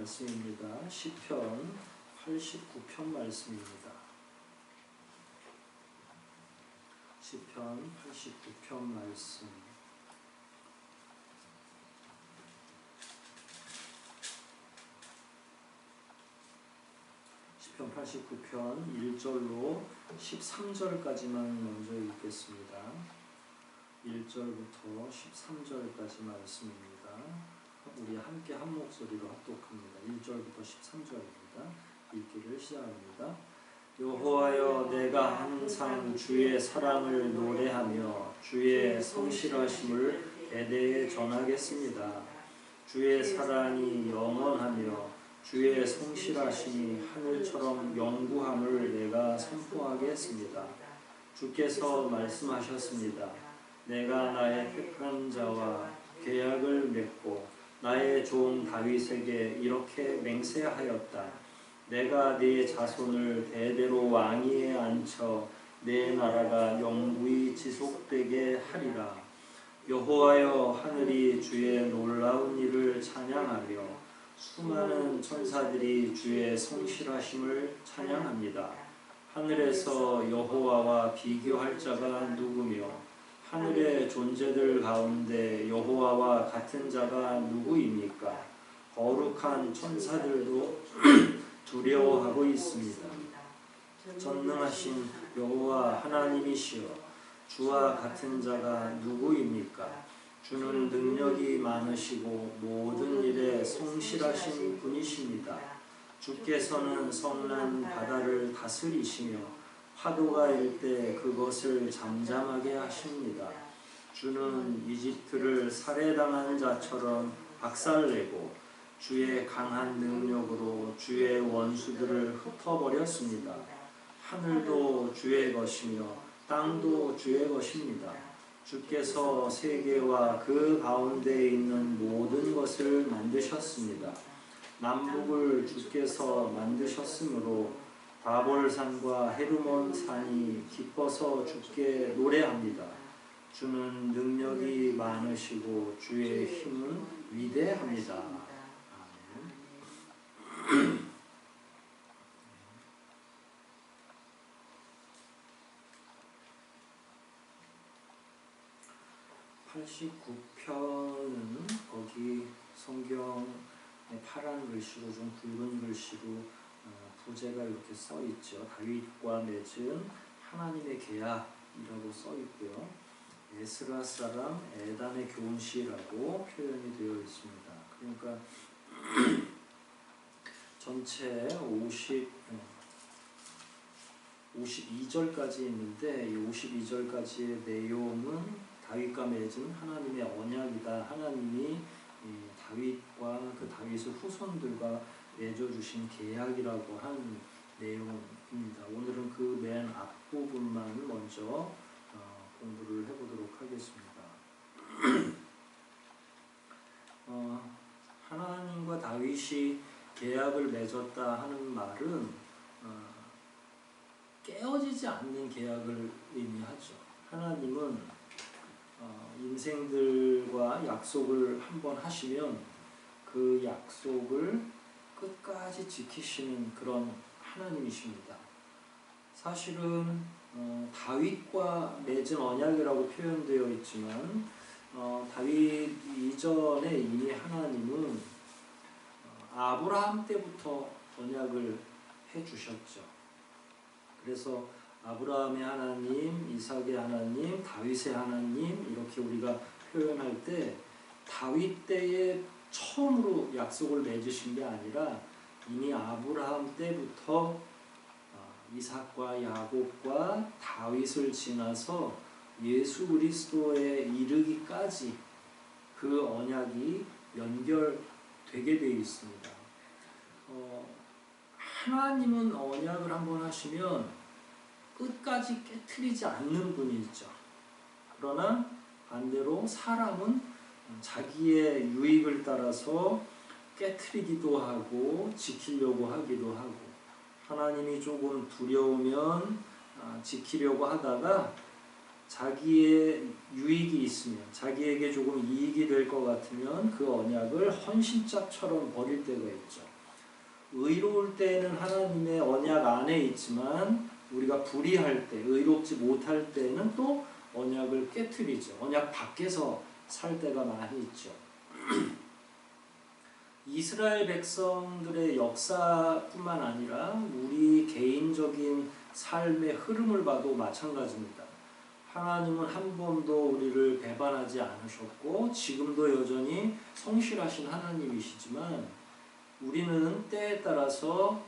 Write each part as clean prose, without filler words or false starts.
말씀입니다. 시편 89편 말씀입니다. 시편 89편 말씀. 시편 89편 1절로 13절까지만 먼저 읽겠습니다. 1절부터 13절까지 말씀입니다. 우리 함께 한 목소리로 합독합니다. 1절부터 13절입니다. 읽기를 시작합니다. 여호와여, 내가 항상 주의 사랑을 노래하며 주의 성실하심을 대대에 전하겠습니다. 주의 사랑이 영원하며 주의 성실하심이 하늘처럼 영구함을 내가 선포하겠습니다. 주께서 말씀하셨습니다. 내가 나의 택한 자와 계약을 맺고 나의 종 다윗에게 이렇게 맹세하였다. 내가 네 자손을 대대로 왕위에 앉혀 내 나라가 영구히 지속되게 하리라. 여호와여, 하늘이 주의 놀라운 일을 찬양하며 수많은 천사들이 주의 성실하심을 찬양합니다. 하늘에서 여호와와 비교할 자가 누구며 하늘의 존재들 가운데 여호와와 같은 자가 누구입니까? 거룩한 천사들도 두려워하고 있습니다. 전능하신 여호와 하나님이시여, 주와 같은 자가 누구입니까? 주는 능력이 많으시고 모든 일에 성실하신 분이십니다. 주께서는 성난 바다를 다스리시며 파도가 일 때 그것을 잠잠하게 하십니다. 주는 이집트를 살해당한 자처럼 박살내고 주의 강한 능력으로 주의 원수들을 흩어버렸습니다. 하늘도 주의 것이며 땅도 주의 것입니다. 주께서 세계와 그 가운데 있는 모든 것을 만드셨습니다. 남북을 주께서 만드셨으므로 바볼산과 헤르몬 산이 기뻐서 주께 노래합니다. 주는 능력이 많으시고 주의 힘은 위대합니다. 아멘. 89편은 거기 성경에 파란 글씨로 좀 굵은 글씨로 부제가 이렇게 써 있죠. 다윗과 맺은 하나님의 계약이라고 써 있고요. 에스라 사람 에단의 교훈시라고 표현이 되어 있습니다. 그러니까 전체 52절까지 있는데 이 52절까지의 내용은 다윗과 맺은 하나님의 언약이다. 하나님이 다윗과 그 다윗의 후손들과 맺어주신 계약이라고 한 내용입니다. 오늘은 그 맨 앞부분만 먼저 공부를 해보도록 하겠습니다. 하나님과 다윗이 계약을 맺었다 하는 말은 깨어지지 않는 계약을 의미하죠. 하나님은 인생들과 약속을 한번 하시면 그 약속을 끝까지 지키시는 그런 하나님이십니다. 사실은 다윗과 맺은 언약이라고 표현되어 있지만 다윗 이전에 이미 하나님은 아브라함 때부터 언약을 해주셨죠. 그래서 아브라함의 하나님, 이삭의 하나님, 다윗의 하나님 이렇게 우리가 표현할 때 다윗 때에 처음으로 약속을 맺으신 게 아니라 이미 아브라함 때부터 이삭과 야곱과 다윗을 지나서 예수 그리스도에 이르기까지 그 언약이 연결되게 되어 있습니다. 하나님은 언약을 한번 하시면 끝까지 깨트리지 않는 분이죠. 그러나 반대로 사람은 자기의 유익을 따라서 깨트리기도 하고 지키려고 하기도 하고 하나님이 조금 두려우면 지키려고 하다가 자기의 유익이 있으면 자기에게 조금 이익이 될 것 같으면 그 언약을 헌신짝처럼 버릴 때가 있죠. 의로울 때는 하나님의 언약 안에 있지만 우리가 불의할 때, 의롭지 못할 때는 또 언약을 깨트리죠. 언약 밖에서 살 때가 많이 있죠. 이스라엘 백성들의 역사뿐만 아니라 우리 개인적인 삶의 흐름을 봐도 마찬가지입니다. 하나님은 한 번도 우리를 배반하지 않으셨고 지금도 여전히 성실하신 하나님이시지만 우리는 때에 따라서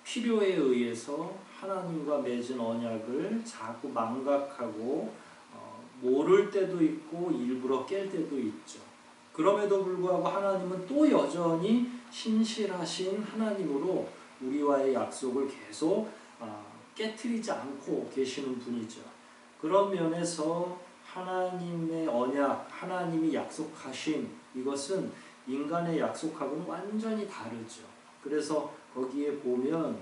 필요에 의해서 하나님과 맺은 언약을 자꾸 망각하고 모를 때도 있고 일부러 깰 때도 있죠. 그럼에도 불구하고 하나님은 또 여전히 신실하신 하나님으로 우리와의 약속을 계속 깨트리지 않고 계시는 분이죠. 그런 면에서 하나님의 언약, 하나님이 약속하신 이것은 인간의 약속하고는 완전히 다르죠. 그래서 거기에 보면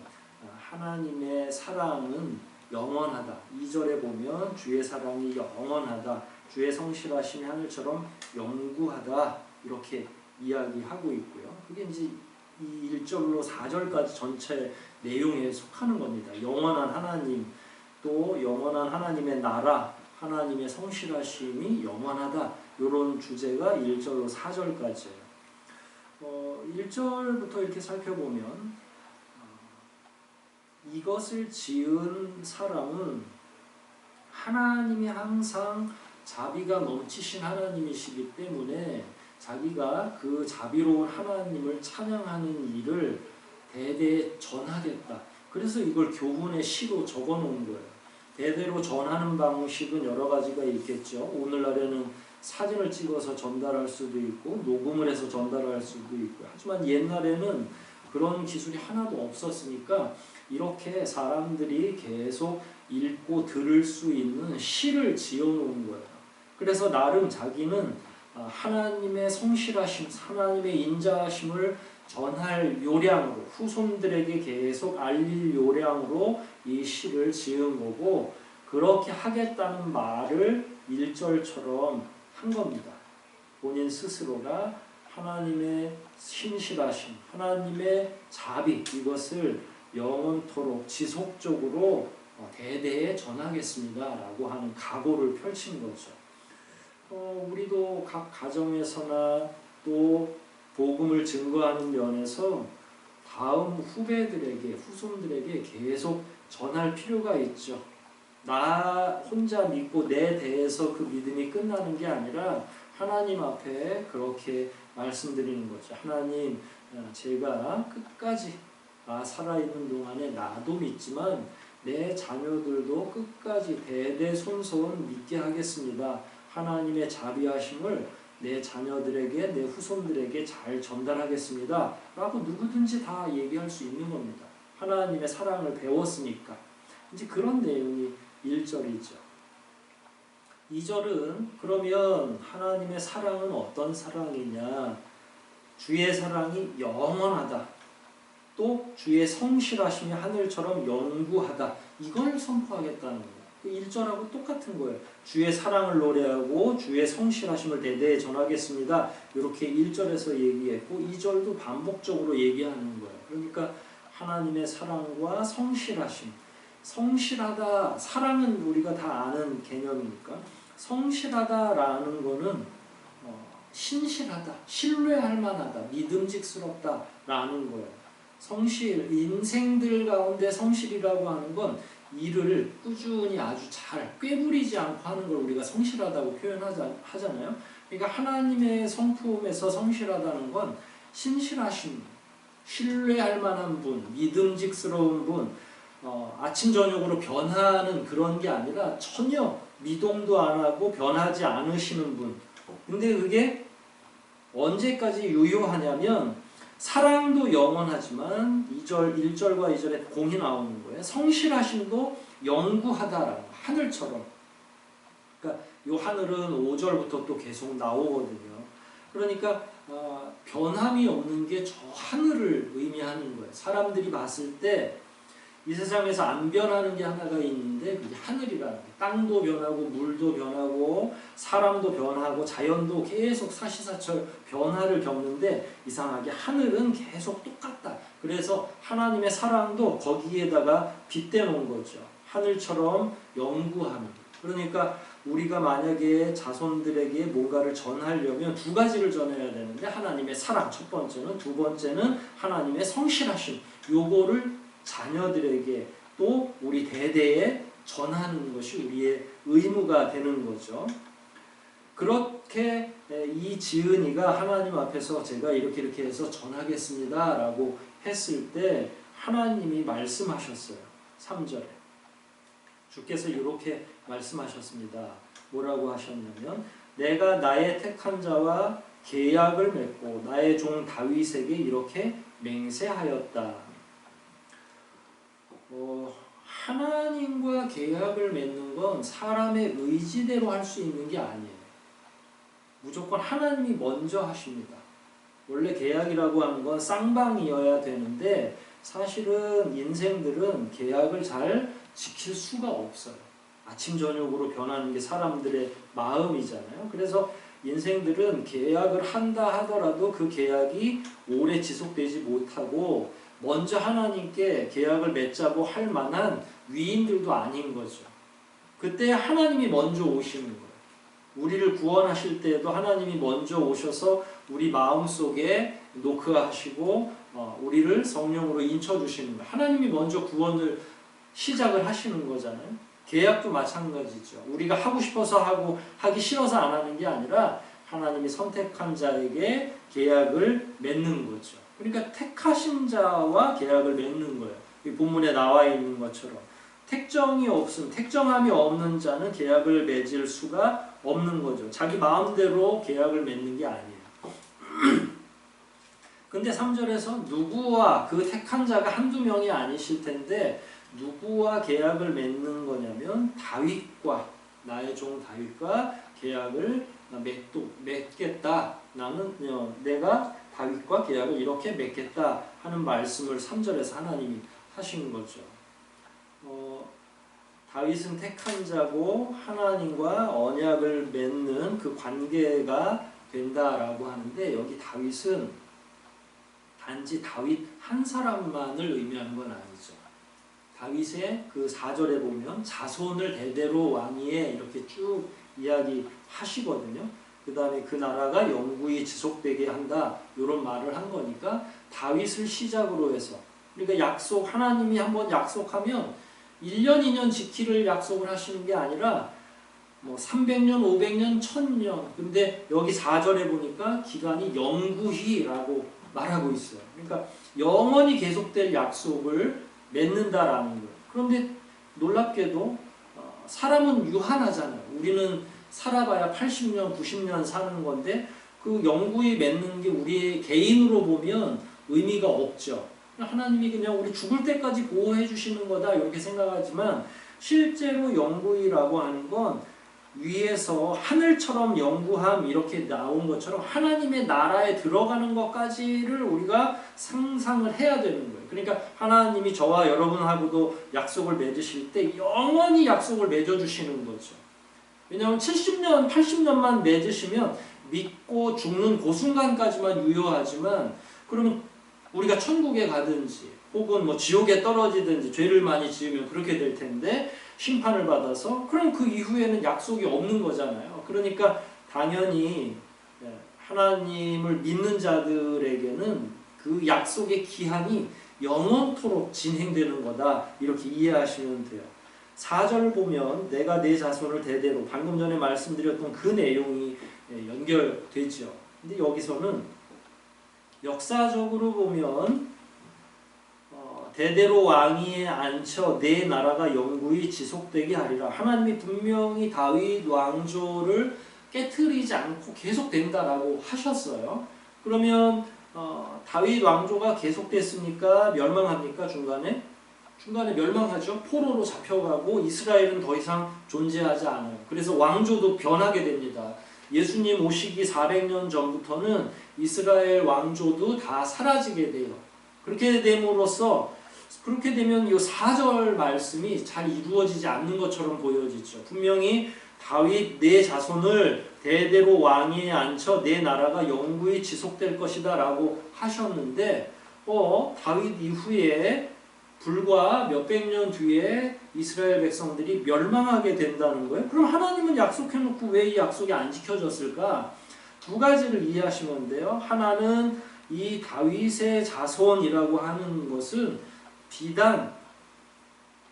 하나님의 사랑은 영원하다. 2절에 보면 주의 사랑이 영원하다. 주의 성실하심이 하늘처럼 영구하다. 이렇게 이야기하고 있고요. 그게 이제 이 1절로 4절까지 전체 내용에 속하는 겁니다. 영원한 하나님, 또 영원한 하나님의 나라, 하나님의 성실하심이 영원하다. 이런 주제가 1절로 4절까지예요. 1절부터 이렇게 살펴보면 이것을 지은 사람은 하나님이 항상 자비가 넘치신 하나님이시기 때문에 자기가 그 자비로운 하나님을 찬양하는 일을 대대에 전하겠다. 그래서 이걸 교훈의 시로 적어 놓은 거예요. 대대로 전하는 방식은 여러 가지가 있겠죠. 오늘날에는 사진을 찍어서 전달할 수도 있고 녹음을 해서 전달할 수도 있고 하지만 옛날에는 그런 기술이 하나도 없었으니까 이렇게 사람들이 계속 읽고 들을 수 있는 시를 지어놓은 거예요. 그래서 나름 자기는 하나님의 성실하심, 하나님의 인자하심을 전할 요량으로 후손들에게 계속 알릴 요량으로 이 시를 지은 거고 그렇게 하겠다는 말을 1절처럼 한 겁니다. 본인 스스로가 하나님의 신실하심, 하나님의 자비 이것을 영원토록 지속적으로 대대에 전하겠습니다 라고 하는 각오를 펼친 거죠. 우리도 각 가정에서나 또 복음을 증거하는 면에서 다음 후배들에게, 후손들에게 계속 전할 필요가 있죠. 나 혼자 믿고 내 대해서 그 믿음이 끝나는 게 아니라 하나님 앞에 그렇게 말씀드리는 거죠. 하나님, 제가 끝까지 살아있는 동안에 나도 믿지만 내 자녀들도 끝까지 대대손손 믿게 하겠습니다. 하나님의 자비하심을 내 자녀들에게, 내 후손들에게 잘 전달하겠습니다. 라고 누구든지 다 얘기할 수 있는 겁니다. 하나님의 사랑을 배웠으니까. 이제 그런 내용이 1절이죠. 2절은 그러면 하나님의 사랑은 어떤 사랑이냐? 주의 사랑이 영원하다. 또 주의 성실하심이 하늘처럼 영구하다. 이걸 선포하겠다는 거예요. 그 1절하고 똑같은 거예요. 주의 사랑을 노래하고 주의 성실하심을 대대에 전하겠습니다. 이렇게 1절에서 얘기했고 2절도 반복적으로 얘기하는 거예요. 그러니까 하나님의 사랑과 성실하심. 성실하다, 사랑은 우리가 다 아는 개념이니까 성실하다라는 거는 신실하다, 신뢰할 만하다, 믿음직스럽다라는 거예요. 성실, 인생들 가운데 성실이라고 하는 건 일을 꾸준히 아주 잘 꾀부리지 않고 하는 걸 우리가 성실하다고 표현하잖아요. 그러니까 하나님의 성품에서 성실하다는 건 신실하신, 신뢰할 만한 분, 믿음직스러운 분, 아침 저녁으로 변하는 그런 게 아니라 전혀 미동도 안 하고 변하지 않으시는 분. 근데 그게 언제까지 유효하냐면 사랑도 영원하지만 1절과 2절에 공이 나오는 거예요. 성실하심도 영구하다라는 하늘처럼. 그러니까 이 하늘은 5절부터 또 계속 나오거든요. 그러니까 변함이 없는 게 저 하늘을 의미하는 거예요. 사람들이 봤을 때 이 세상에서 안 변하는 게 하나가 있는데 그게 하늘이라는 거예요. 땅도 변하고 물도 변하고 사람도 변하고 자연도 계속 사시사철 변화를 겪는데 이상하게 하늘은 계속 똑같다. 그래서 하나님의 사랑도 거기에다가 빗대 놓은 거죠. 하늘처럼 영구하는. 그러니까 우리가 만약에 자손들에게 뭔가를 전하려면 두 가지를 전해야 되는데 하나님의 사랑 첫 번째는, 두 번째는 하나님의 성실하심. 요거를 자녀들에게 또 우리 대대에 전하는 것이 우리의 의무가 되는 거죠. 그렇게 이 지은이가 하나님 앞에서 제가 이렇게 해서 전하겠습니다 라고 했을 때 하나님이 말씀하셨어요. 3절에 주께서 이렇게 말씀하셨습니다. 뭐라고 하셨냐면 내가 나의 택한 자와 계약을 맺고 나의 종 다윗에게 이렇게 맹세하였다. 하나님과 계약을 맺는 건 사람의 의지대로 할 수 있는 게 아니에요. 무조건 하나님이 먼저 하십니다. 원래 계약이라고 하는 건 쌍방이어야 되는데 사실은 인생들은 계약을 잘 지킬 수가 없어요. 아침 저녁으로 변하는 게 사람들의 마음이잖아요. 그래서 인생들은 계약을 한다 하더라도 그 계약이 오래 지속되지 못하고 먼저 하나님께 계약을 맺자고 할 만한 위인들도 아닌 거죠. 그때 하나님이 먼저 오시는 거예요. 우리를 구원하실 때에도 하나님이 먼저 오셔서 우리 마음속에 노크하시고 우리를 성령으로 인쳐주시는 거예요. 하나님이 먼저 구원을 시작을 하시는 거잖아요. 계약도 마찬가지죠. 우리가 하고 싶어서 하고 하기 싫어서 안 하는 게 아니라 하나님이 선택한 자에게 계약을 맺는 거죠. 그러니까 택하신 자와 계약을 맺는 거예요. 이 본문에 나와 있는 것처럼 택정함이 없는 자는 계약을 맺을 수가 없는 거죠. 자기 마음대로 계약을 맺는 게 아니에요. 근데 3절에서 누구와 그 택한 자가 한두 명이 아니실 텐데 누구와 계약을 맺는 거냐면 다윗과 나의 종 다윗과 계약을 맺겠다. 나는 내가 다윗과 계약을 이렇게 맺겠다 하는 말씀을 3절에서 하나님이 하신 거죠. 다윗은 택한 자고 하나님과 언약을 맺는 그 관계가 된다라고 하는데 여기 다윗은 단지 다윗 한 사람만을 의미하는 건 아니죠. 다윗의 그 4절에 보면 자손을 대대로 왕위에 이렇게 쭉 이야기하시거든요. 그 다음에 그 나라가 영구히 지속되게 한다 이런 말을 한 거니까 다윗을 시작으로 해서 그러니까 하나님이 한번 약속하면 1년, 2년 지키를 약속을 하시는 게 아니라 300년, 500년, 1000년. 근데 여기 4절에 보니까 기간이 영구히라고 말하고 있어요. 그러니까 영원히 계속될 약속을 맺는다라는 거예요. 그런데 놀랍게도 사람은 유한하잖아요. 우리는 살아봐야 80년, 90년 사는 건데 그 영구히 맺는 게 우리의 개인으로 보면 의미가 없죠. 하나님이 그냥 우리 죽을 때까지 보호해 주시는 거다 이렇게 생각하지만 실제로 영구히라고 하는 건 위에서 하늘처럼 영구함 이렇게 나온 것처럼 하나님의 나라에 들어가는 것까지를 우리가 상상을 해야 되는 거예요. 그러니까 하나님이 저와 여러분하고도 약속을 맺으실 때 영원히 약속을 맺어주시는 거죠. 왜냐하면 70년, 80년만 맺으시면 믿고 죽는 그 순간까지만 유효하지만 그러면 우리가 천국에 가든지 혹은 지옥에 떨어지든지 죄를 많이 지으면 그렇게 될 텐데 심판을 받아서 그럼 그 이후에는 약속이 없는 거잖아요. 그러니까 당연히 하나님을 믿는 자들에게는 그 약속의 기한이 영원토록 진행되는 거다 이렇게 이해하시면 돼요. 4절 보면 내가 내 자손을 대대로 방금 전에 말씀드렸던 그 내용이 연결되죠. 근데 여기서는 역사적으로 보면 대대로 왕위에 앉혀 내 나라가 영구히 지속되게 하리라. 하나님이 분명히 다윗 왕조를 깨트리지 않고 계속된다라고 하셨어요. 그러면 다윗 왕조가 계속됐으니까 멸망합니까? 중간에 멸망하죠. 포로로 잡혀가고 이스라엘은 더 이상 존재하지 않아요. 그래서 왕조도 변하게 됩니다. 예수님 오시기 400년 전부터는 이스라엘 왕조도 다 사라지게 돼요. 그렇게 됨으로써 그렇게 되면 이 4절 말씀이 잘 이루어지지 않는 것처럼 보여지죠. 분명히 다윗 내 자손을 대대로 왕위에 앉혀 내 나라가 영구히 지속될 것이다 라고 하셨는데 다윗 이후에 불과 몇백 년 뒤에 이스라엘 백성들이 멸망하게 된다는 거예요. 그럼 하나님은 약속해놓고 왜 이 약속이 안 지켜졌을까? 두 가지를 이해하시면 돼요. 하나는 이 다윗의 자손이라고 하는 것은 비단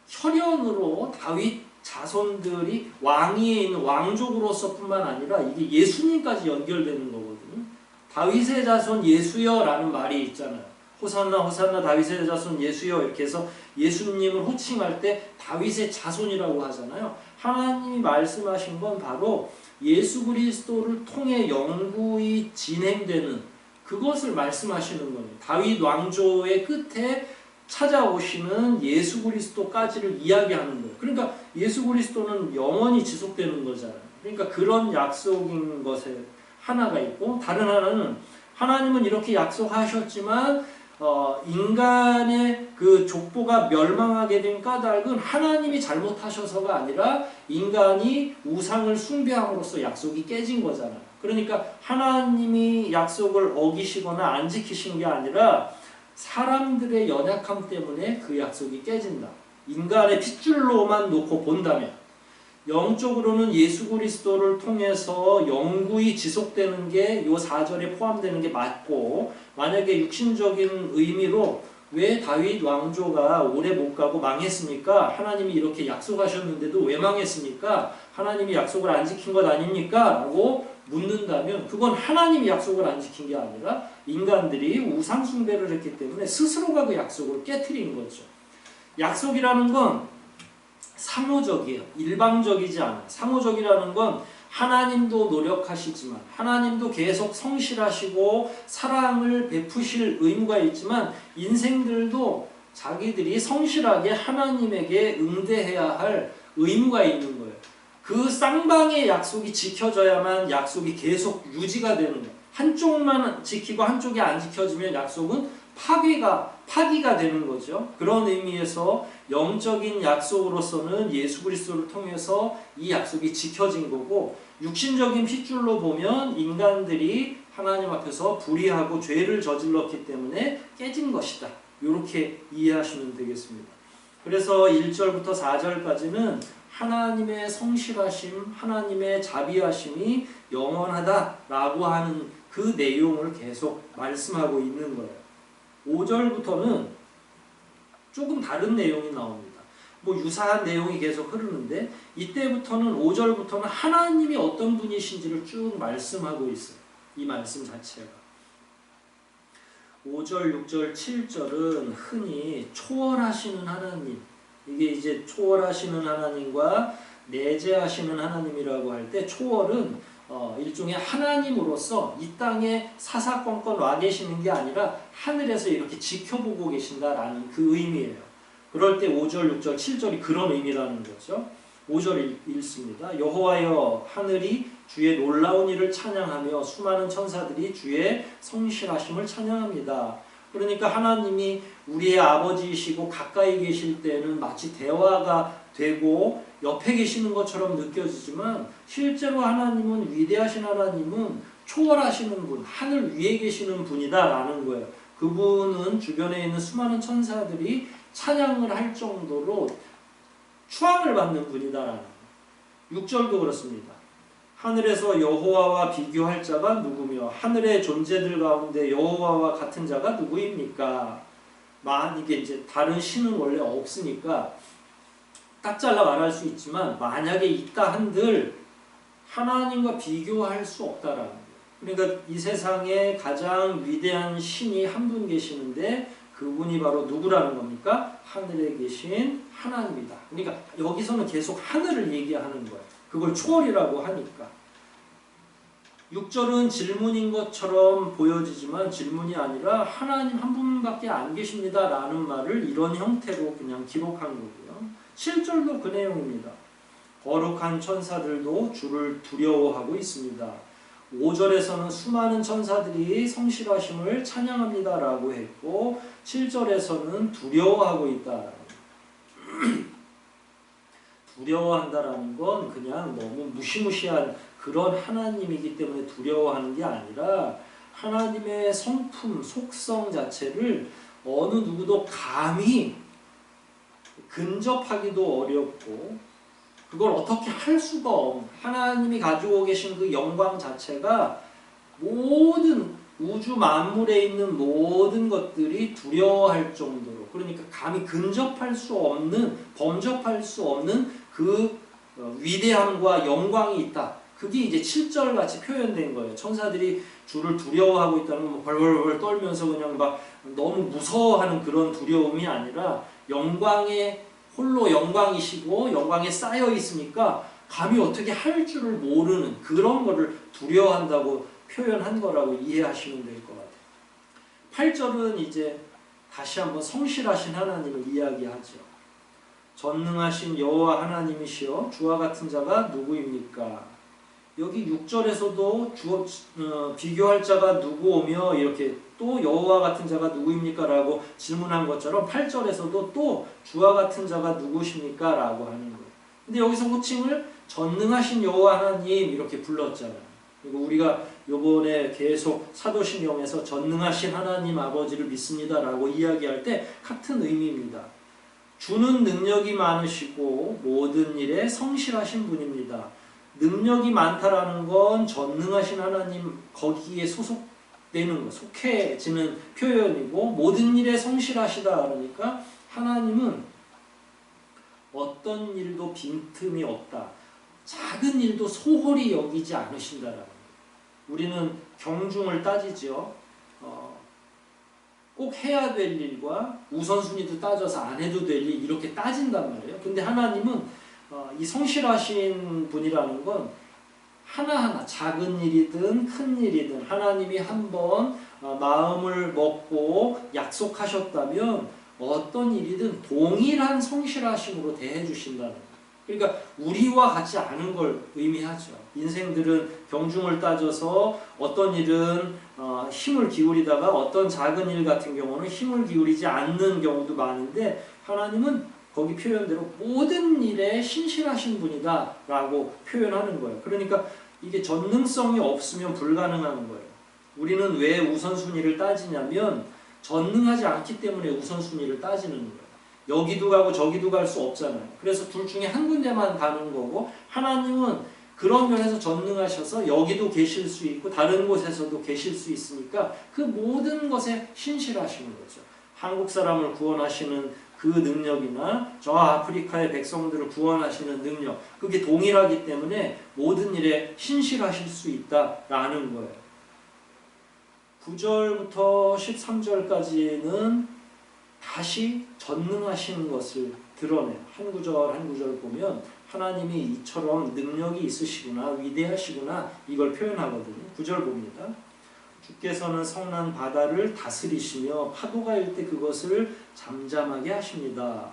혈연으로 다윗 자손들이 왕위에 있는 왕족으로서뿐만 아니라 이게 예수님까지 연결되는 거거든요. 다윗의 자손 예수여라는 말이 있잖아요. 호산나 호산나 다윗의 자손 예수여 이렇게 해서 예수님을 호칭할 때 다윗의 자손이라고 하잖아요. 하나님이 말씀하신 건 바로 예수 그리스도를 통해 영구히 진행되는 그것을 말씀하시는 거예요. 다윗 왕조의 끝에 찾아오시는 예수 그리스도까지를 이야기하는 거예요. 그러니까 예수 그리스도는 영원히 지속되는 거잖아요. 그러니까 그런 약속인 것에 하나가 있고, 다른 하나는 하나님은 이렇게 약속하셨지만 인간의 그 족보가 멸망하게 된 까닭은 하나님이 잘못하셔서가 아니라 인간이 우상을 숭배함으로써 약속이 깨진 거잖아요. 그러니까 하나님이 약속을 어기시거나 안 지키신 게 아니라 사람들의 연약함 때문에 그 약속이 깨진다. 인간의 핏줄로만 놓고 본다면, 영적으로는 예수 그리스도를 통해서 영구히 지속되는 게 이 4절에 포함되는 게 맞고, 만약에 육신적인 의미로 왜 다윗 왕조가 오래 못 가고 망했습니까? 하나님이 이렇게 약속하셨는데도 왜 망했습니까? 하나님이 약속을 안 지킨 것 아닙니까? 라고 묻는다면 그건 하나님이 약속을 안 지킨 게 아니라 인간들이 우상 숭배를 했기 때문에 스스로가 그 약속을 깨트린 거죠. 약속이라는 건 상호적이에요. 일방적이지 않아요. 상호적이라는 건 하나님도 노력하시지만, 하나님도 계속 성실하시고 사랑을 베푸실 의무가 있지만, 인생들도 자기들이 성실하게 하나님에게 응대해야 할 의무가 있는 거예요. 그 쌍방의 약속이 지켜져야만 약속이 계속 유지가 되는 거예요. 한쪽만 지키고 한쪽이 안 지켜지면 약속은 파기가 되는 거죠. 그런 의미에서 영적인 약속으로서는 예수 그리스도를 통해서 이 약속이 지켜진 거고, 육신적인 핏줄로 보면 인간들이 하나님 앞에서 불의하고 죄를 저질렀기 때문에 깨진 것이다. 이렇게 이해하시면 되겠습니다. 그래서 1절부터 4절까지는 하나님의 성실하심, 하나님의 자비하심이 영원하다라고 하는 그 내용을 계속 말씀하고 있는 거예요. 5절부터는 조금 다른 내용이 나옵니다. 뭐 유사한 내용이 계속 흐르는데, 이때부터는 5절부터는 하나님이 어떤 분이신지를 쭉 말씀하고 있어요. 이 말씀 자체가. 5절, 6절, 7절은 흔히 초월하시는 하나님, 이게 이제 초월하시는 하나님과 내재하시는 하나님이라고 할 때, 초월은 일종의 하나님으로서 이 땅에 사사건건 와 계시는 게 아니라 하늘에서 이렇게 지켜보고 계신다라는 그 의미예요. 그럴 때 5절, 6절, 7절이 그런 의미라는 거죠. 5절 읽습니다. 여호와여, 하늘이 주의 놀라운 일을 찬양하며 수많은 천사들이 주의 성실하심을 찬양합니다. 그러니까 하나님이 우리의 아버지이시고 가까이 계실 때는 마치 대화가 되고 옆에 계시는 것처럼 느껴지지만, 실제로 하나님은, 위대하신 하나님은 초월하시는 분, 하늘 위에 계시는 분이다라는 거예요. 그분은 주변에 있는 수많은 천사들이 찬양을 할 정도로 추앙을 받는 분이다라는 거예요. 6절도 그렇습니다. 하늘에서 여호와와 비교할 자가 누구며 하늘의 존재들 가운데 여호와와 같은 자가 누구입니까? 이게 이제 다른 신은 원래 없으니까 딱 잘라 말할 수 있지만, 만약에 있다 한들 하나님과 비교할 수 없다라는 거예요. 그러니까 이 세상에 가장 위대한 신이 한 분 계시는데 그분이 바로 누구라는 겁니까? 하늘에 계신 하나님이다. 그러니까 여기서는 계속 하늘을 얘기하는 거예요. 그걸 초월이라고 하니까. 6절은 질문인 것처럼 보여지지만 질문이 아니라 하나님 한 분밖에 안 계십니다 라는 말을 이런 형태로 그냥 기록한 거고요. 7절도 그 내용입니다. 거룩한 천사들도 주를 두려워하고 있습니다. 5절에서는 수많은 천사들이 성실하심을 찬양합니다 라고 했고, 7절에서는 두려워하고 있다. 두려워한다라는 건 그냥 너무 무시무시한 그런 하나님이기 때문에 두려워하는 게 아니라 하나님의 성품, 속성 자체를 어느 누구도 감히 근접하기도 어렵고 그걸 어떻게 할 수가 없는 하나님이 가지고 계신 그 영광 자체가 모든 우주 만물에 있는 모든 것들이 두려워할 정도로 그러니까 감히 근접할 수 없는 범접할 수 없는 그 위대함과 영광이 있다. 그게 이제 7절 같이 표현된 거예요. 천사들이 주를 두려워하고 있다는 건 벌벌벌 떨면서 그냥 막 너무 무서워하는 그런 두려움이 아니라 영광에 홀로 영광이시고 영광에 쌓여 있으니까 감히 어떻게 할 줄을 모르는 그런 거를 두려워한다고 표현한 거라고 이해하시면 될 것 같아요. 8절은 이제 다시 한번 성실하신 하나님을 이야기하죠. 전능하신 여호와 하나님이시여 주와 같은 자가 누구입니까? 여기 6절에서도 비교할 자가 누구오며 이렇게 또 여호와 같은 자가 누구입니까? 라고 질문한 것처럼 8절에서도 또 주와 같은 자가 누구십니까? 라고 하는 거예요. 근데 여기서 호칭을 전능하신 여호와 하나님 이렇게 불렀잖아요. 그리고 우리가 요번에 계속 사도신경에서 전능하신 하나님 아버지를 믿습니다 라고 이야기할 때 같은 의미입니다. 주는 능력이 많으시고 모든 일에 성실하신 분입니다. 능력이 많다라는 건 전능하신 하나님 거기에 소속되는 거, 속해지는 표현이고 모든 일에 성실하시다 그러니까 하나님은 어떤 일도 빈틈이 없다. 작은 일도 소홀히 여기지 않으신다라는 거예요. 우리는 경중을 따지죠. 꼭 해야 될 일과 우선순위도 따져서 안 해도 될 일 이렇게 따진단 말이에요. 근데 하나님은 이 성실하신 분이라는 건 하나하나 작은 일이든 큰 일이든 하나님이 한번 마음을 먹고 약속하셨다면 어떤 일이든 동일한 성실하심으로 대해 주신다는 거예요. 그러니까 우리와 같지 않은 걸 의미하죠. 인생들은 경중을 따져서 어떤 일은 힘을 기울이다가 어떤 작은 일 같은 경우는 힘을 기울이지 않는 경우도 많은데 하나님은 거기 표현대로 모든 일에 신실하신 분이다 라고 표현하는 거예요. 그러니까 이게 전능성이 없으면 불가능한 거예요. 우리는 왜 우선순위를 따지냐면 전능하지 않기 때문에 우선순위를 따지는 거예요. 여기도 가고 저기도 갈 수 없잖아요. 그래서 둘 중에 한 군데만 가는 거고 하나님은 그런 면에서 전능하셔서 여기도 계실 수 있고 다른 곳에서도 계실 수 있으니까 그 모든 것에 신실하시는 거죠. 한국 사람을 구원하시는 그 능력이나 저 아프리카의 백성들을 구원하시는 능력 그게 동일하기 때문에 모든 일에 신실하실 수 있다라는 거예요. 9절부터 13절까지는 다시 전능하신 것을 드러내요. 한 구절 한 구절 보면 하나님이 이처럼 능력이 있으시구나 위대하시구나 이걸 표현하거든요. 9절 봅니다. 주께서는 성난 바다를 다스리시며 파도가 일 때 그것을 잠잠하게 하십니다.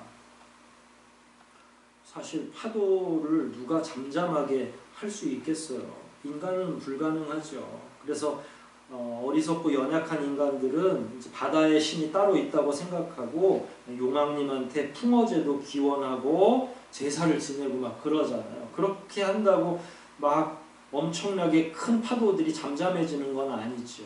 사실 파도를 누가 잠잠하게 할 수 있겠어요? 인간은 불가능하죠. 그래서 어리석고 연약한 인간들은 이제 바다의 신이 따로 있다고 생각하고 용왕님한테 풍어제도 기원하고 제사를 지내고 막 그러잖아요. 그렇게 한다고 막 엄청나게 큰 파도들이 잠잠해지는 건 아니죠.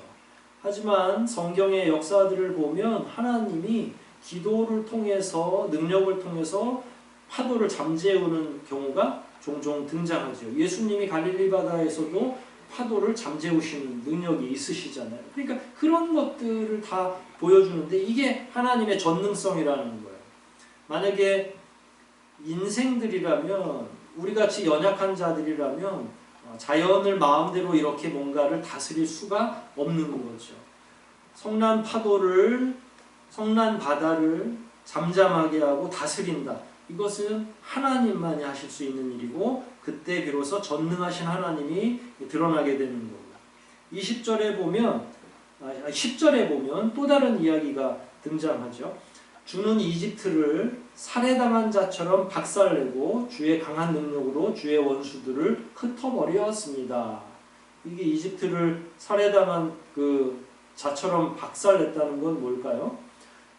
하지만 성경의 역사들을 보면 하나님이 기도를 통해서 능력을 통해서 파도를 잠재우는 경우가 종종 등장하죠. 예수님이 갈릴리 바다에서도 파도를 잠재우시는 능력이 있으시잖아요. 그러니까 그런 것들을 다 보여주는데 이게 하나님의 전능성이라는 거예요. 만약에 인생들이라면 우리같이 연약한 자들이라면 자연을 마음대로 이렇게 뭔가를 다스릴 수가 없는 거죠. 성난 파도를 성난 바다를 잠잠하게 하고 다스린다. 이것은 하나님만이 하실 수 있는 일이고 그때 비로소 전능하신 하나님이 드러나게 되는 겁니다. 10절에 보면 또 다른 이야기가 등장하죠. 주는 이집트를 살해당한 자처럼 박살내고 주의 강한 능력으로 주의 원수들을 흩어버렸습니다. 이게 이집트를 살해당한 그 자처럼 박살냈다는 건 뭘까요?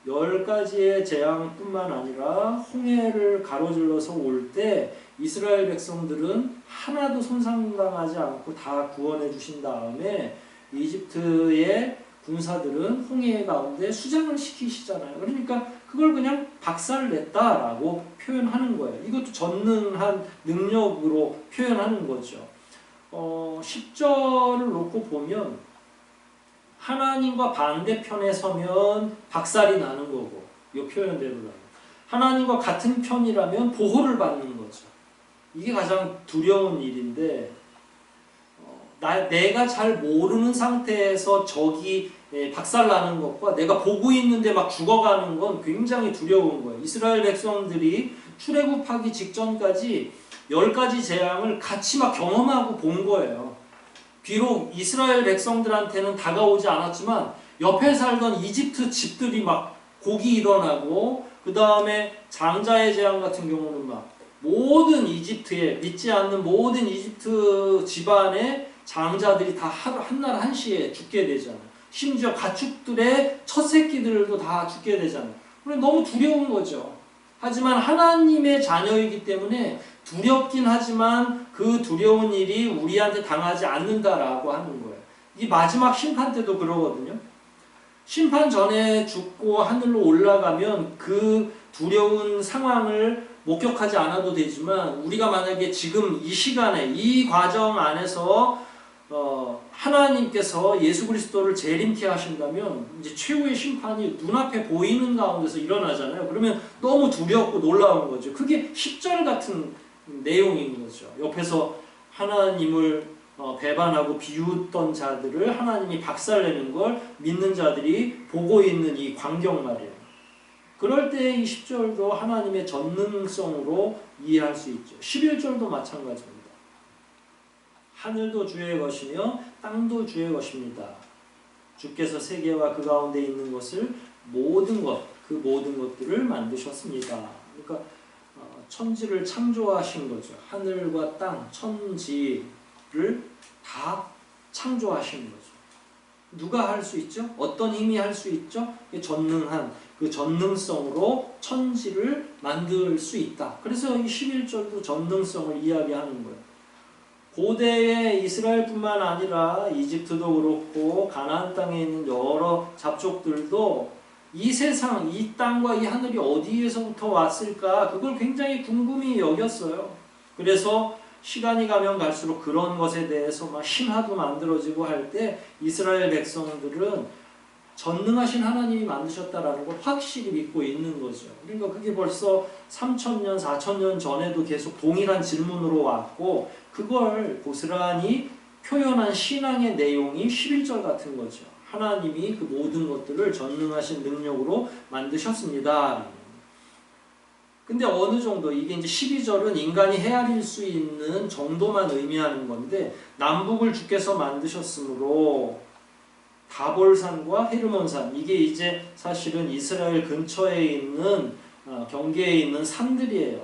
10가지의 재앙뿐만 아니라 홍해를 가로질러서 올 때 이스라엘 백성들은 하나도 손상당하지 않고 다 구원해 주신 다음에 이집트의 군사들은 홍해 가운데 수장을 시키시잖아요. 그러니까 그걸 그냥 박살냈다라고 표현하는 거예요. 이것도 전능한 능력으로 표현하는 거죠. 10절을 놓고 보면 하나님과 반대편에 서면 박살이 나는 거고, 이 표현대로라면 하나님과 같은 편이라면 보호를 받는 거죠. 이게 가장 두려운 일인데, 내가 잘 모르는 상태에서 적이 박살나는 것과 내가 보고 있는데 막 죽어가는 건 굉장히 두려운 거예요. 이스라엘 백성들이 출애굽하기 직전까지 10가지 재앙을 같이 막 경험하고 본 거예요. 비록 이스라엘 백성들한테는 다가오지 않았지만 옆에 살던 이집트 집들이 막 곡이 일어나고, 그 다음에 장자의 재앙 같은 경우는 막 모든 이집트에, 믿지 않는 모든 이집트 집안의 장자들이 다 한날 한시에 죽게 되잖아요. 심지어 가축들의 첫 새끼들도 다 죽게 되잖아요. 너무 두려운 거죠. 하지만 하나님의 자녀이기 때문에 두렵긴 하지만 그 두려운 일이 우리한테 당하지 않는다라고 하는 거예요. 이 마지막 심판 때도 그러거든요. 심판 전에 죽고 하늘로 올라가면 그 두려운 상황을 목격하지 않아도 되지만, 우리가 만약에 지금 이 시간에 이 과정 안에서 하나님께서 예수 그리스도를 재림케 하신다면 이제 최후의 심판이 눈앞에 보이는 가운데서 일어나잖아요. 그러면 너무 두렵고 놀라운 거죠. 그게 10절 같은 내용인 거죠. 옆에서 하나님을 배반하고 비웃던 자들을 하나님이 박살내는 걸 믿는 자들이 보고 있는 이 광경 말이에요. 그럴 때 이 10절도 하나님의 전능성으로 이해할 수 있죠. 11절도 마찬가지입니다. 하늘도 주의 것이며 땅도 주의 것입니다. 주께서 세계와 그 가운데 있는 것을 모든 것들을 만드셨습니다. 그러니까 천지를 창조하신 거죠. 하늘과 땅, 천지를 다 창조하신 거죠. 누가 할 수 있죠? 어떤 힘이 할 수 있죠? 전능한 그 전능성으로 천지를 만들 수 있다. 그래서 이 11절도 전능성을 이야기하는 거예요. 고대의 이스라엘뿐만 아니라 이집트도 그렇고 가나안 땅에 있는 여러 잡족들도 이 세상, 이 땅과 이 하늘이 어디에서부터 왔을까, 그걸 굉장히 궁금히 여겼어요. 그래서 시간이 가면 갈수록 그런 것에 대해서 막 신화도 만들어지고 할 때 이스라엘 백성들은 전능하신 하나님이 만드셨다라는 걸 확실히 믿고 있는 거죠. 그러니까 그게 벌써 3,000년, 4,000년 전에도 계속 동일한 질문으로 왔고, 그걸 고스란히 표현한 신앙의 내용이 11절 같은 거죠. 하나님이 그 모든 것들을 전능하신 능력으로 만드셨습니다. 근데 어느 정도, 이게 이제 12절은 인간이 헤아릴 수 있는 정도만 의미하는 건데, 남북을 주께서 만드셨으므로 다볼산과 헤르몬산, 이게 이제 사실은 이스라엘 근처에 있는 경계에 있는 산들이에요.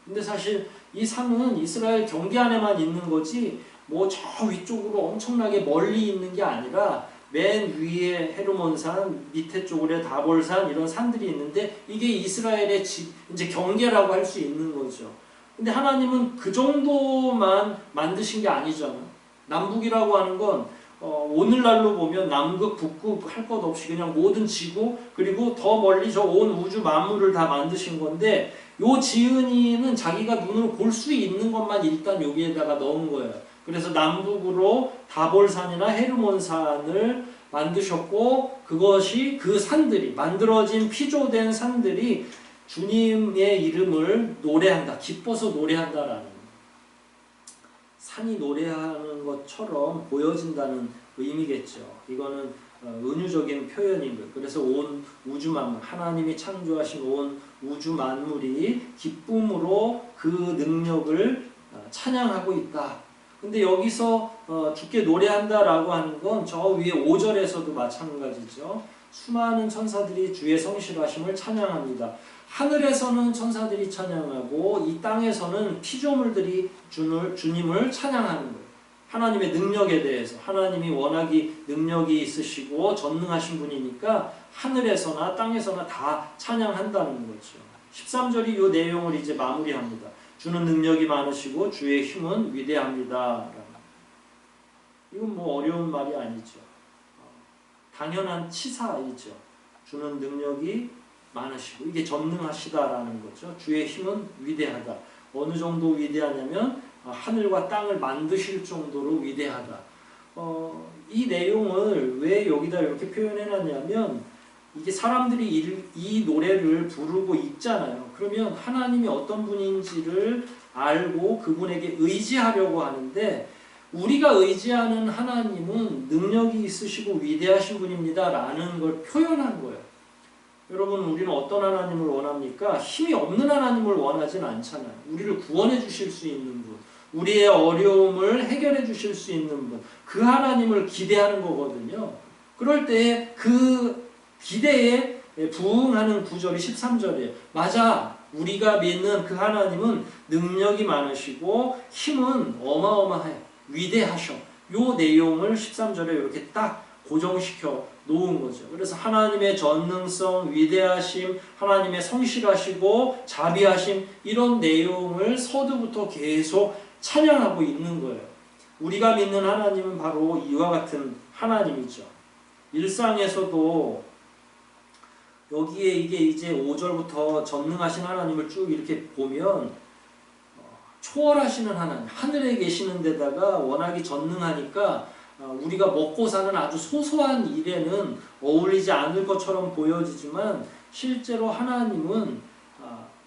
근데 사실 이 산은 이스라엘 경계 안에만 있는 거지 뭐 저 위쪽으로 엄청나게 멀리 있는 게 아니라 맨 위에 헤르몬산, 밑에 쪽으로 다볼산, 이런 산들이 있는데 이게 이스라엘의 이제 경계라고 할 수 있는 거죠. 근데 하나님은 그 정도만 만드신 게 아니잖아요. 남북이라고 하는 건 오늘날로 보면 남극, 북극 할 것 없이 그냥 모든 지구, 그리고 더 멀리 저 온 우주 만물을 다 만드신 건데, 요 지은이는 자기가 눈으로 볼 수 있는 것만 일단 여기에다가 넣은 거예요. 그래서 남북으로 다볼산이나 헤르몬산을 만드셨고, 그것이 그 산들이, 만들어진 피조된 산들이 주님의 이름을 노래한다, 기뻐서 노래한다라는, 산이 노래하는 것처럼 보여진다는 의미겠죠. 이거는 은유적인 표현인 거예요. 그래서 온 우주 만물, 하나님이 창조하신 온 우주 만물이 기쁨으로 그 능력을 찬양하고 있다. 근데 여기서 주께 노래한다라고 하는 건 저 위에 5절에서도 마찬가지죠. 수많은 천사들이 주의 성실하심을 찬양합니다. 하늘에서는 천사들이 찬양하고 이 땅에서는 피조물들이 주님을 찬양하는 거예요. 하나님의 능력에 대해서, 하나님이 워낙이 능력이 있으시고 전능하신 분이니까 하늘에서나 땅에서나 다 찬양한다는 거죠. 13절이 이 내용을 이제 마무리합니다. 주는 능력이 많으시고 주의 힘은 위대합니다. 이건 뭐 어려운 말이 아니죠. 당연한 치사이죠. 주는 능력이 많으시고 이게 전능하시다라는 거죠. 주의 힘은 위대하다. 어느 정도 위대하냐면 하늘과 땅을 만드실 정도로 위대하다. 이 내용을 왜 여기다 이렇게 표현해놨냐면 이게 사람들이 이 노래를 부르고 읽잖아요. 그러면 하나님이 어떤 분인지를 알고 그분에게 의지하려고 하는데 우리가 의지하는 하나님은 능력이 있으시고 위대하신 분입니다 라는 걸 표현한 거예요. 여러분 우리는 어떤 하나님을 원합니까? 힘이 없는 하나님을 원하진 않잖아요. 우리를 구원해 주실 수 있는 분, 우리의 어려움을 해결해 주실 수 있는 분, 그 하나님을 기대하는 거거든요. 그럴 때 그 기대에 부응하는 구절이 13절이에요. 맞아. 우리가 믿는 그 하나님은 능력이 많으시고 힘은 어마어마해. 위대하셔. 요 내용을 13절에 이렇게 딱 고정시켜 놓은 거죠. 그래서 하나님의 전능성, 위대하심, 하나님의 성실하시고 자비하심 이런 내용을 서두부터 계속 찬양하고 있는 거예요. 우리가 믿는 하나님은 바로 이와 같은 하나님이죠. 일상에서도 여기에 이게 이제 5절부터 전능하신 하나님을 쭉 이렇게 보면 초월하시는 하나님, 하늘에 계시는 데다가 워낙이 전능하니까 우리가 먹고 사는 아주 소소한 일에는 어울리지 않을 것처럼 보여지지만 실제로 하나님은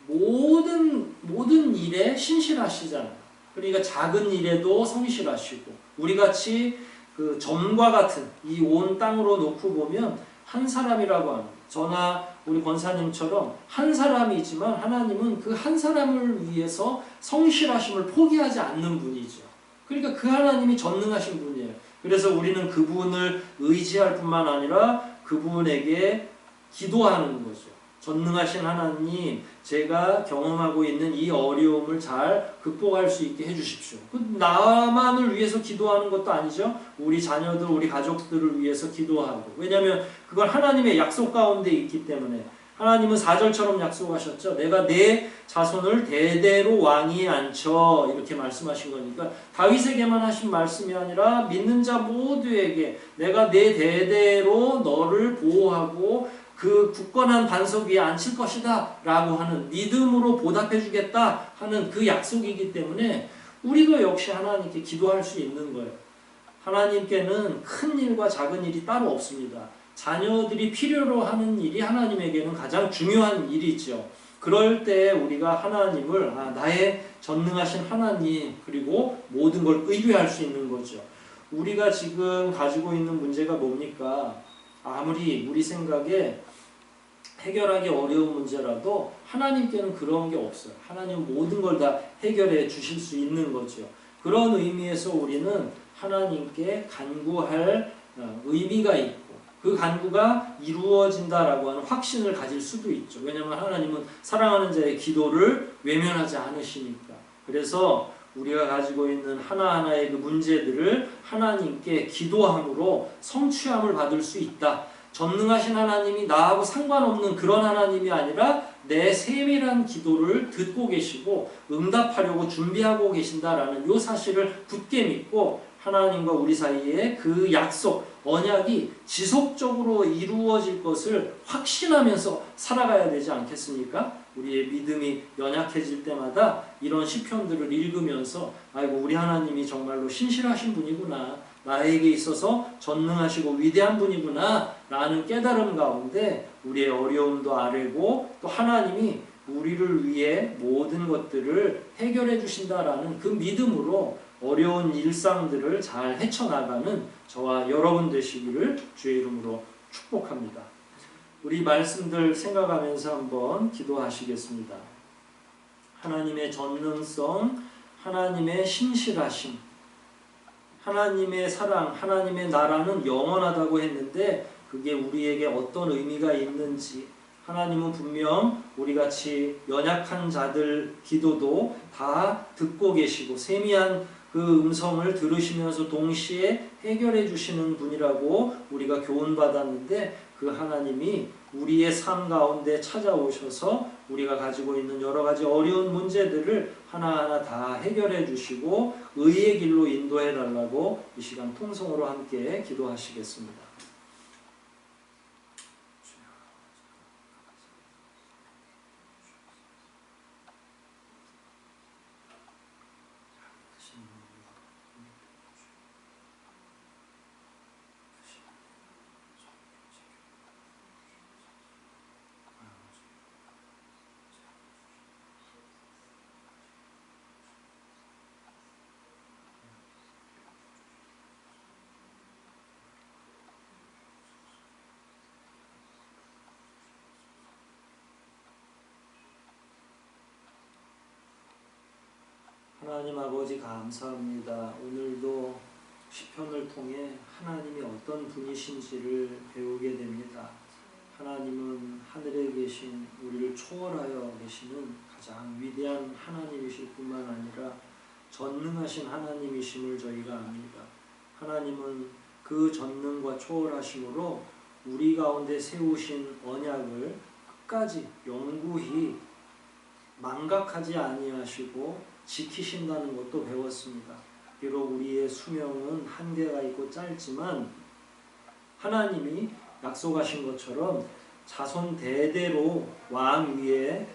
모든 일에 신실하시잖아요. 그러니까 작은 일에도 성실하시고 우리같이 그 점과 같은 이 온 땅으로 놓고 보면 한 사람이라고 하는 저나 우리 권사님처럼 한 사람이지만 하나님은 그 한 사람을 위해서 성실하심을 포기하지 않는 분이죠. 그러니까 그 하나님이 전능하신 분이에요. 그래서 우리는 그분을 의지할 뿐만 아니라 그분에게 기도하는 거죠. 전능하신 하나님, 제가 경험하고 있는 이 어려움을 잘 극복할 수 있게 해주십시오. 나만을 위해서 기도하는 것도 아니죠. 우리 자녀들, 우리 가족들을 위해서 기도하고. 왜냐하면 그건 하나님의 약속 가운데 있기 때문에 하나님은 4절처럼 약속하셨죠. 내가 내 자손을 대대로 왕위에 앉혀 이렇게 말씀하신 거니까 다윗에게만 하신 말씀이 아니라 믿는 자 모두에게 내가 내 대대로 너를 보호하고 그 굳건한 반석 위에 앉힐 것이다 라고 하는 믿음으로 보답해 주겠다 하는 그 약속이기 때문에 우리도 역시 하나님께 기도할 수 있는 거예요. 하나님께는 큰 일과 작은 일이 따로 없습니다. 자녀들이 필요로 하는 일이 하나님에게는 가장 중요한 일이죠. 그럴 때 우리가 하나님을 나의 전능하신 하나님 그리고 모든 걸 의뢰할 수 있는 거죠. 우리가 지금 가지고 있는 문제가 뭡니까? 아무리 우리 생각에 해결하기 어려운 문제라도 하나님께는 그런 게 없어요. 하나님은 모든 걸 다 해결해 주실 수 있는 거죠. 그런 의미에서 우리는 하나님께 간구할 의미가 있고 그 간구가 이루어진다라고 하는 확신을 가질 수도 있죠. 왜냐하면 하나님은 사랑하는 자의 기도를 외면하지 않으시니까. 그래서 우리가 가지고 있는 하나하나의 그 문제들을 하나님께 기도함으로 성취함을 받을 수 있다. 전능하신 하나님이 나하고 상관없는 그런 하나님이 아니라 내 세밀한 기도를 듣고 계시고 응답하려고 준비하고 계신다라는 이 사실을 굳게 믿고 하나님과 우리 사이에 그 약속, 언약이 지속적으로 이루어질 것을 확신하면서 살아가야 되지 않겠습니까? 우리의 믿음이 연약해질 때마다 이런 시편들을 읽으면서 아이고 우리 하나님이 정말로 신실하신 분이구나. 나에게 있어서 전능하시고 위대한 분이구나 라는 깨달음 가운데 우리의 어려움도 아뢰고 또 하나님이 우리를 위해 모든 것들을 해결해 주신다라는 그 믿음으로 어려운 일상들을 잘 헤쳐나가는 저와 여러분 되시기를 주의 이름으로 축복합니다. 우리 말씀들 생각하면서 한번 기도하시겠습니다. 하나님의 전능성, 하나님의 신실하심, 하나님의 사랑, 하나님의 나라는 영원하다고 했는데 그게 우리에게 어떤 의미가 있는지 하나님은 분명 우리같이 연약한 자들 기도도 다 듣고 계시고 세미한 그 음성을 들으시면서 동시에 해결해 주시는 분이라고 우리가 교훈받았는데 그 하나님이 우리의 삶 가운데 찾아오셔서 우리가 가지고 있는 여러 가지 어려운 문제들을 하나하나 다 해결해 주시고 의의 길로 인도해 달라고 이 시간 통성으로 함께 기도하시겠습니다. 하나님 아버지 감사합니다. 오늘도 시편을 통해 하나님이 어떤 분이신지를 배우게 됩니다. 하나님은 하늘에 계신 우리를 초월하여 계시는 가장 위대한 하나님이실 뿐만 아니라 전능하신 하나님이심을 저희가 압니다. 하나님은 그 전능과 초월하심으로 우리 가운데 세우신 언약을 끝까지 영구히 망각하지 아니하시고 지키신다는 것도 배웠습니다. 비록 우리의 수명은 한계가 있고 짧지만 하나님이 약속하신 것처럼 자손 대대로 왕 위에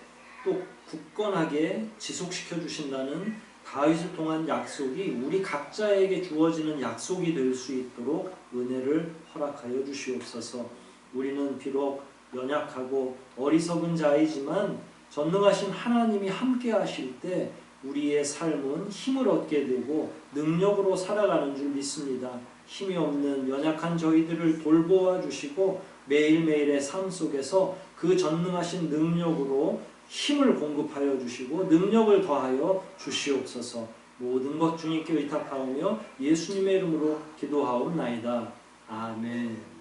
또 굳건하게 지속시켜 주신다는 다윗을 통한 약속이 우리 각자에게 주어지는 약속이 될 수 있도록 은혜를 허락하여 주시옵소서. 우리는 비록 연약하고 어리석은 자이지만 전능하신 하나님이 함께 하실 때 우리의 삶은 힘을 얻게 되고 능력으로 살아가는 줄 믿습니다. 힘이 없는 연약한 저희들을 돌보아 주시고 매일매일의 삶 속에서 그 전능하신 능력으로 힘을 공급하여 주시고 능력을 더하여 주시옵소서. 모든 것 주님께 의탁하오며 예수님의 이름으로 기도하옵나이다. 아멘.